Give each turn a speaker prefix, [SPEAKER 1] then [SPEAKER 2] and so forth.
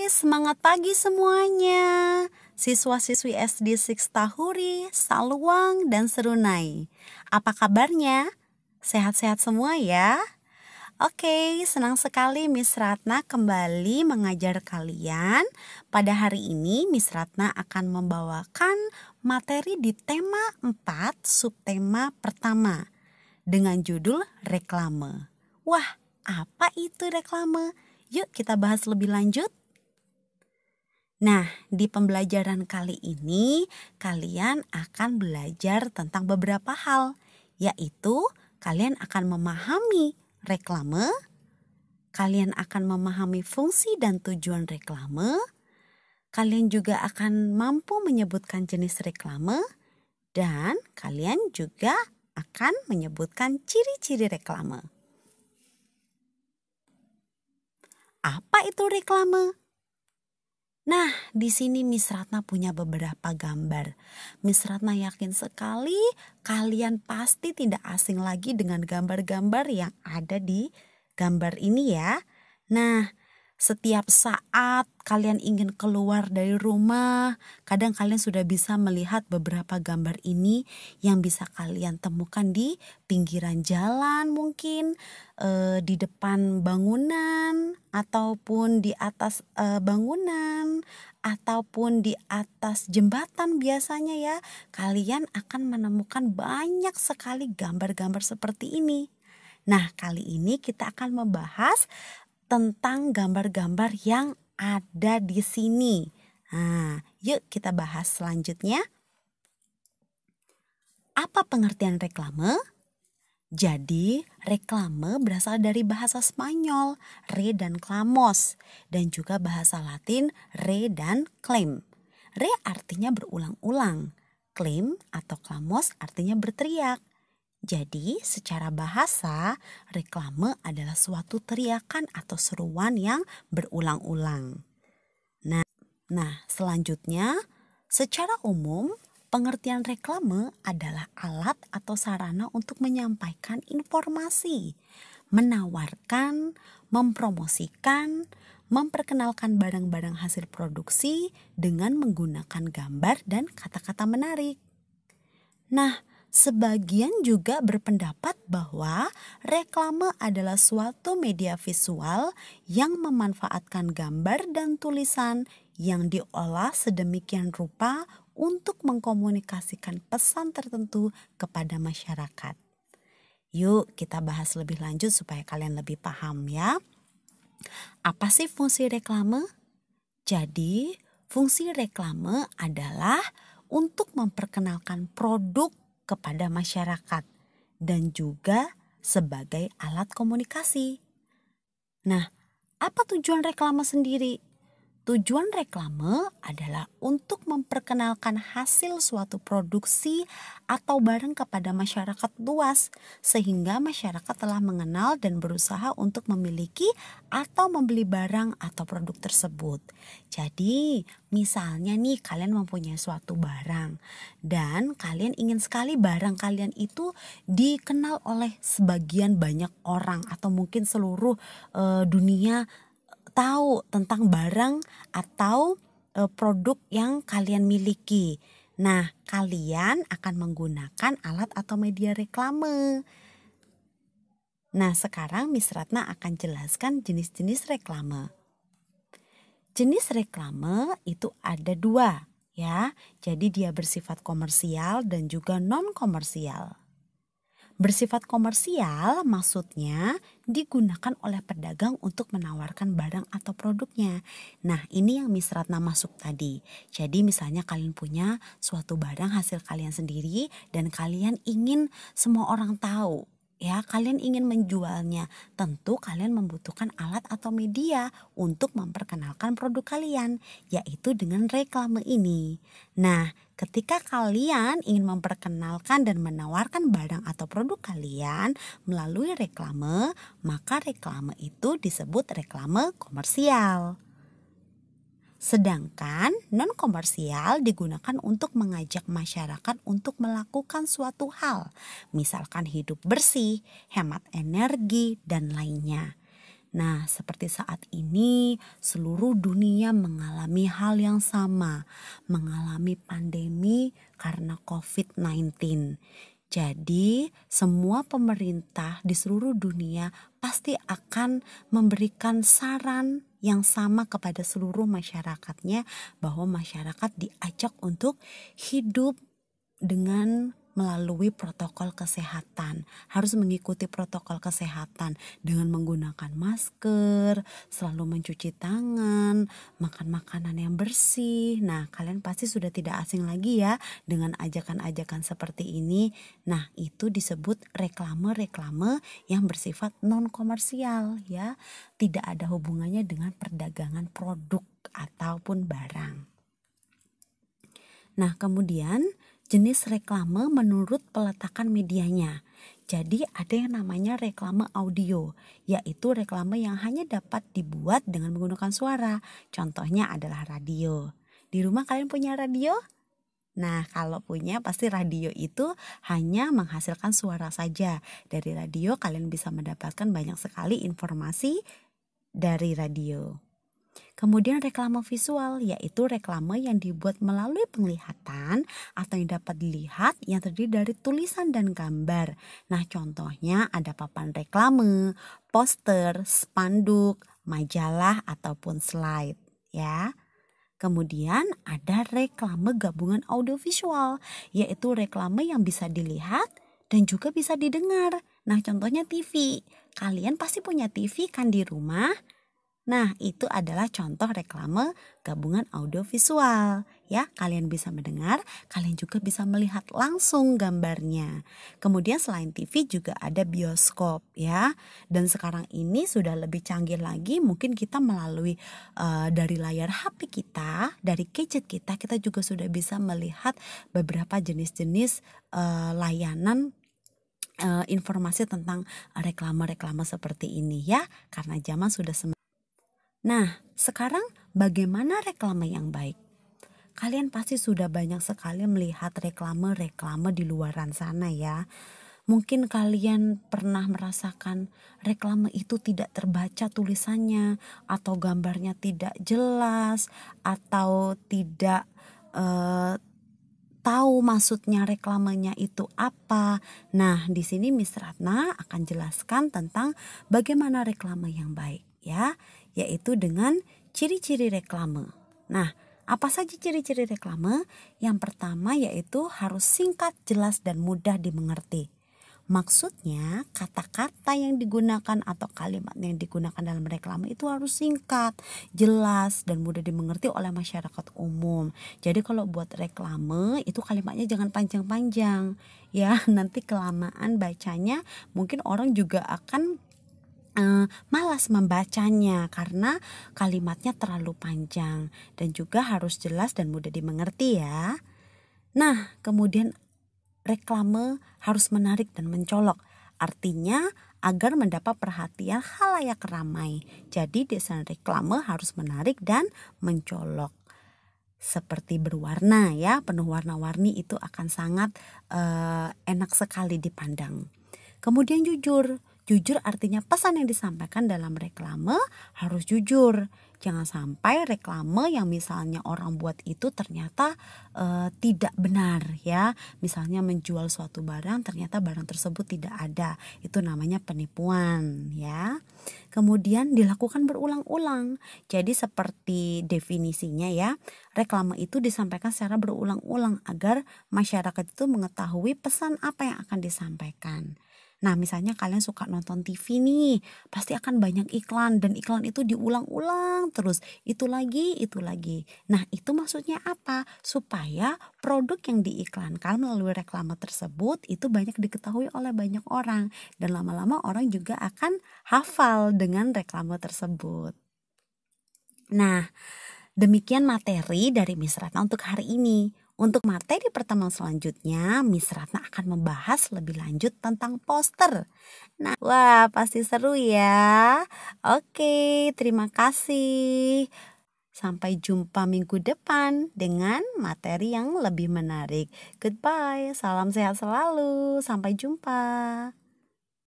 [SPEAKER 1] Semangat pagi semuanya. Siswa-siswi SD Sixtahuri, Saluang, dan Serunai. Apa kabarnya? Sehat-sehat semua ya? Oke, senang sekali Miss Ratna kembali mengajar kalian. Pada hari ini Miss Ratna akan membawakan materi di tema 4, subtema pertama dengan judul reklame. Wah, apa itu reklame? Yuk kita bahas lebih lanjut. Nah, di pembelajaran kali ini kalian akan belajar tentang beberapa hal, yaitu kalian akan memahami reklame, kalian akan memahami fungsi dan tujuan reklame, kalian juga akan mampu menyebutkan jenis reklame, dan kalian juga akan menyebutkan ciri-ciri reklame. Apa itu reklame? Nah, di sini Miss Ratna punya beberapa gambar. Miss Ratna yakin sekali kalian pasti tidak asing lagi dengan gambar-gambar yang ada di gambar ini ya. Nah, setiap saat kalian ingin keluar dari rumah, kadang kalian sudah bisa melihat beberapa gambar ini yang bisa kalian temukan di pinggiran jalan mungkin, di depan bangunan, ataupun di atas bangunan, ataupun di atas jembatan biasanya ya. Kalian akan menemukan banyak sekali gambar-gambar seperti ini. Nah, kali ini kita akan membahas tentang gambar-gambar yang ada di sini. Nah, yuk kita bahas selanjutnya. Apa pengertian reklame? Jadi, reklame berasal dari bahasa Spanyol, re dan clamos, dan juga bahasa Latin, re dan claim. Re artinya berulang-ulang, claim atau clamos artinya berteriak. Jadi, secara bahasa, reklame adalah suatu teriakan atau seruan yang berulang-ulang. Nah, selanjutnya, secara umum, pengertian reklame adalah alat atau sarana untuk menyampaikan informasi, menawarkan, mempromosikan, memperkenalkan barang-barang hasil produksi dengan menggunakan gambar dan kata-kata menarik. Nah, sebagian juga berpendapat bahwa reklame adalah suatu media visual yang memanfaatkan gambar dan tulisan yang diolah sedemikian rupa untuk mengkomunikasikan pesan tertentu kepada masyarakat. Yuk kita bahas lebih lanjut supaya kalian lebih paham ya. Apa sih fungsi reklame? Jadi, fungsi reklame adalah untuk memperkenalkan produk kepada masyarakat dan juga sebagai alat komunikasi. Nah, apa tujuan reklame sendiri? Tujuan reklame adalah untuk memperkenalkan hasil suatu produksi atau barang kepada masyarakat luas, sehingga masyarakat telah mengenal dan berusaha untuk memiliki atau membeli barang atau produk tersebut. Jadi, misalnya nih kalian mempunyai suatu barang dan kalian ingin sekali barang kalian itu dikenal oleh sebagian banyak orang atau mungkin seluruh dunia tahu tentang barang atau produk yang kalian miliki. Nah, kalian akan menggunakan alat atau media reklame. Nah, sekarang Miss Ratna akan jelaskan jenis-jenis reklame. Jenis reklame itu ada 2 ya. Jadi dia bersifat komersial dan juga non-komersial. Bersifat komersial maksudnya digunakan oleh pedagang untuk menawarkan barang atau produknya. Nah, ini yang Miss Ratna masuk tadi. Jadi misalnya kalian punya suatu barang hasil kalian sendiri dan kalian ingin semua orang tahu. Ya, kalian ingin menjualnya. Tentu kalian membutuhkan alat atau media untuk memperkenalkan produk kalian, yaitu dengan reklame ini. Nah, ketika kalian ingin memperkenalkan dan menawarkan barang atau produk kalian melalui reklame, maka reklame itu disebut reklame komersial. Sedangkan non-komersial digunakan untuk mengajak masyarakat untuk melakukan suatu hal, misalkan hidup bersih, hemat energi, dan lainnya. Nah, seperti saat ini seluruh dunia mengalami hal yang sama, mengalami pandemi karena COVID-19. Jadi, semua pemerintah di seluruh dunia pasti akan memberikan saran yang sama kepada seluruh masyarakatnya, bahwa masyarakat diajak untuk hidup dengan melalui protokol kesehatan. Harus mengikuti protokol kesehatan dengan menggunakan masker, selalu mencuci tangan, makan makanan yang bersih. Nah, kalian pasti sudah tidak asing lagi ya dengan ajakan-ajakan seperti ini. Nah, itu disebut reklame-reklame yang bersifat non komersial ya. Tidak ada hubungannya dengan perdagangan produk ataupun barang. Nah, kemudian jenis reklame menurut peletakan medianya. Jadi ada yang namanya reklame audio, yaitu reklame yang hanya dapat dibuat dengan menggunakan suara. Contohnya adalah radio. Di rumah kalian punya radio? Nah, kalau punya pasti radio itu hanya menghasilkan suara saja. Dari radio kalian bisa mendapatkan banyak sekali informasi dari radio. Kemudian reklame visual, yaitu reklame yang dibuat melalui penglihatan atau yang dapat dilihat, yang terdiri dari tulisan dan gambar. Nah, contohnya ada papan reklame, poster, spanduk, majalah ataupun slide ya. Kemudian ada reklame gabungan audiovisual, yaitu reklame yang bisa dilihat dan juga bisa didengar. Nah, contohnya TV. Kalian pasti punya TV kan di rumah? Nah, itu adalah contoh reklame gabungan audiovisual ya. Kalian bisa mendengar, kalian juga bisa melihat langsung gambarnya. Kemudian selain TV juga ada bioskop ya. Dan sekarang ini sudah lebih canggih lagi, mungkin kita melalui dari layar HP kita, dari gadget kita juga sudah bisa melihat beberapa jenis-jenis layanan informasi tentang reklame-reklame seperti ini ya. Karena zaman sudah Nah, sekarang bagaimana reklame yang baik? Kalian pasti sudah banyak sekali melihat reklame-reklame di luaran sana ya. Mungkin kalian pernah merasakan reklame itu tidak terbaca tulisannya, atau gambarnya tidak jelas, atau tidak tahu maksudnya reklamenya itu apa. Nah, di sini Miss Ratna akan jelaskan tentang bagaimana reklame yang baik ya, yaitu dengan ciri-ciri reklame. Nah, apa saja ciri-ciri reklame? Yang pertama yaitu harus singkat, jelas, dan mudah dimengerti. Maksudnya kata-kata yang digunakan atau kalimat yang digunakan dalam reklame itu harus singkat, jelas, dan mudah dimengerti oleh masyarakat umum. Jadi kalau buat reklame itu kalimatnya jangan panjang-panjang ya, nanti kelamaan bacanya mungkin orang juga akan malas membacanya karena kalimatnya terlalu panjang, dan juga harus jelas dan mudah dimengerti ya. Nah, kemudian reklame harus menarik dan mencolok, artinya agar mendapat perhatian khalayak ramai. Jadi desain reklame harus menarik dan mencolok. Seperti berwarna ya, penuh warna-warni itu akan sangat enak sekali dipandang. Kemudian jujur. Jujur artinya pesan yang disampaikan dalam reklame harus jujur. Jangan sampai reklame yang misalnya orang buat itu ternyata tidak benar ya. Misalnya menjual suatu barang, ternyata barang tersebut tidak ada. Itu namanya penipuan ya. Kemudian dilakukan berulang-ulang. Jadi seperti definisinya ya, reklame itu disampaikan secara berulang-ulang agar masyarakat itu mengetahui pesan apa yang akan disampaikan. Nah, misalnya kalian suka nonton TV nih, pasti akan banyak iklan, dan iklan itu diulang-ulang terus, itu lagi, itu lagi. Nah, itu maksudnya apa? Supaya produk yang diiklankan melalui reklame tersebut itu banyak diketahui oleh banyak orang, dan lama-lama orang juga akan hafal dengan reklame tersebut. Nah, demikian materi dari Miss Ratna untuk hari ini. Untuk materi pertemuan selanjutnya, Miss Ratna akan membahas lebih lanjut tentang poster. Nah, wah pasti seru ya. Oke, terima kasih. Sampai jumpa minggu depan dengan materi yang lebih menarik. Goodbye, salam sehat selalu. Sampai jumpa.